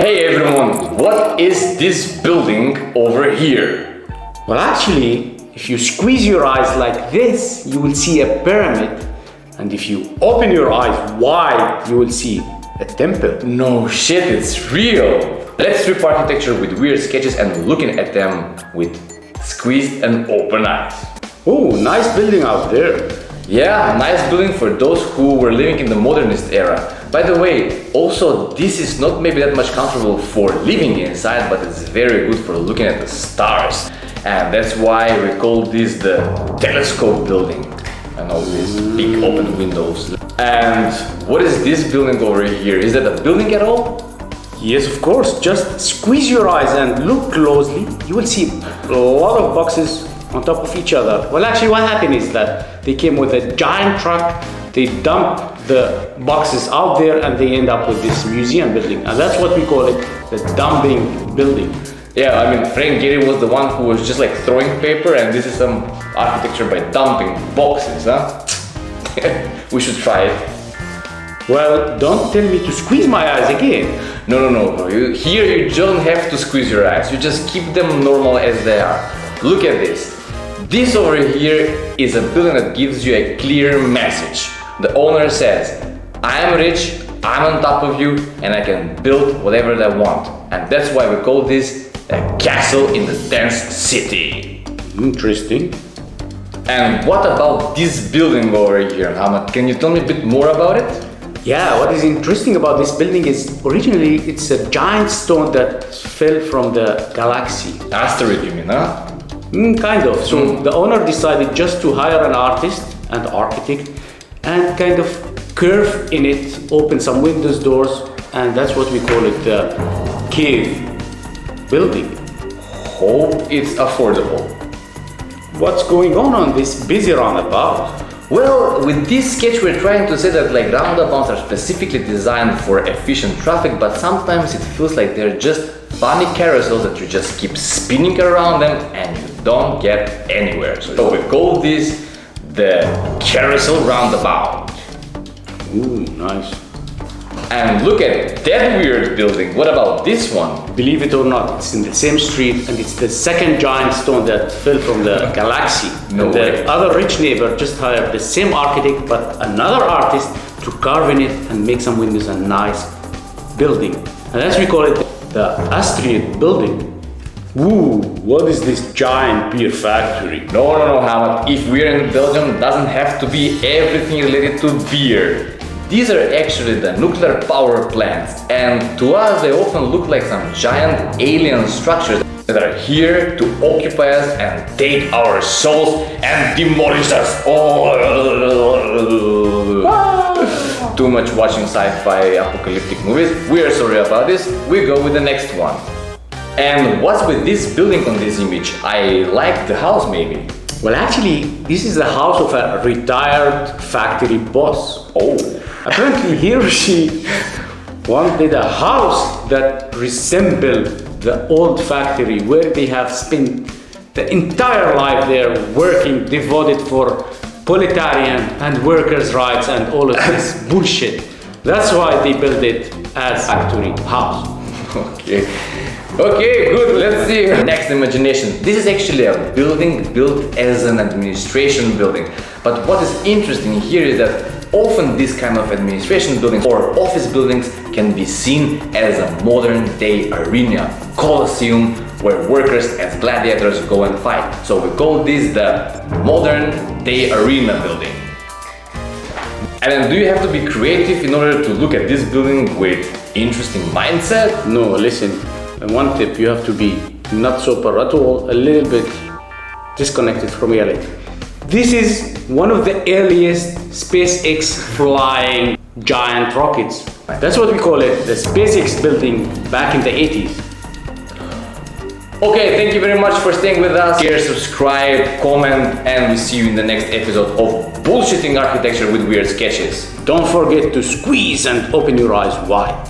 Hey everyone, what is this building over here? Well, actually, if you squeeze your eyes like this, you will see a pyramid. And if you open your eyes wide, you will see a temple. No shit, it's real! Let's strip architecture with weird sketches and looking at them with squeezed and open eyes. Oh, nice building out there. Yeah, nice building for those who were living in the modernist era. By the way, also this is not maybe that much comfortable for living inside, but it's very good for looking at the stars. And that's why we call this the telescope building. And all these big open windows. And what is this building over here? Is that a building at all? Yes, of course. Just squeeze your eyes and look closely. You will see a lot of boxes on top of each other. Well, actually what happened is that they came with a giant truck, they dumped the boxes out there and they end up with this museum building. And that's what we call it, the dumping building. Yeah, I mean, Frank Gehry was the one who was just like throwing paper, and this is some architecture by dumping boxes, huh? We should try it. Well, don't tell me to squeeze my eyes again. No, bro. Here you don't have to squeeze your eyes, you just keep them normal as they are. Look at this. This over here is a building that gives you a clear message. The owner says, I am rich, I'm on top of you, and I can build whatever I want. And that's why we call this a castle in the dense city. Interesting. And what about this building over here, Hamad? Can you tell me a bit more about it? Yeah, what is interesting about this building is originally it's a giant stone that fell from the galaxy. Asteroid, you mean, huh? Kind of. So the owner decided just to hire an artist and architect and kind of curve in it, open some windows, doors, and that's what we call it the cave building. Hope it's affordable. What's going on this busy roundabout? Well, with this sketch we're trying to say that like roundabouts are specifically designed for efficient traffic, but sometimes it feels like they're just funny carousels that you just keep spinning around them and you don't get anywhere. So we call this the carousel roundabout. Ooh, nice. And look at that weird building. What about this one? Believe it or not, it's in the same street and it's the second giant stone that fell from the galaxy. No and way. The other rich neighbor just hired the same architect but another artist to carve in it and make some windows and nice building. And that's we call it the asteroid building. Ooh, what is this giant beer factory? No, Hamad. If we're in Belgium, it doesn't have to be everything related to beer. These are actually the nuclear power plants, and to us they often look like some giant alien structures that are here to occupy us and take our souls and demolish us. Too much watching sci-fi apocalyptic movies. We are sorry about this. We go with the next one. And what's with this building on this image? I like the house maybe. Well, actually, this is the house of a retired factory boss. Oh. Apparently he or she wanted a house that resembled the old factory where they have spent the entire life there working, devoted for proletarian and workers' rights and all of this bullshit. That's why they built it as factory house. Okay, good, let's see. Next, imagination. This is actually a building built as an administration building. But what is interesting here is that often this kind of administration buildings or office buildings can be seen as a modern day arena, coliseum, where workers as gladiators go and fight. So we call this the modern day arena building. And then do you have to be creative in order to look at this building with interesting mindset? No, listen, one tip, you have to be not super at all, a little bit disconnected from reality. This is one of the earliest SpaceX flying giant rockets. That's what we call it, the SpaceX building back in the 80s. Okay, thank you very much for staying with us. Share, subscribe, comment, and we see you in the next episode of Bullshitting Architecture with Weird Sketches. Don't forget to squeeze and open your eyes wide.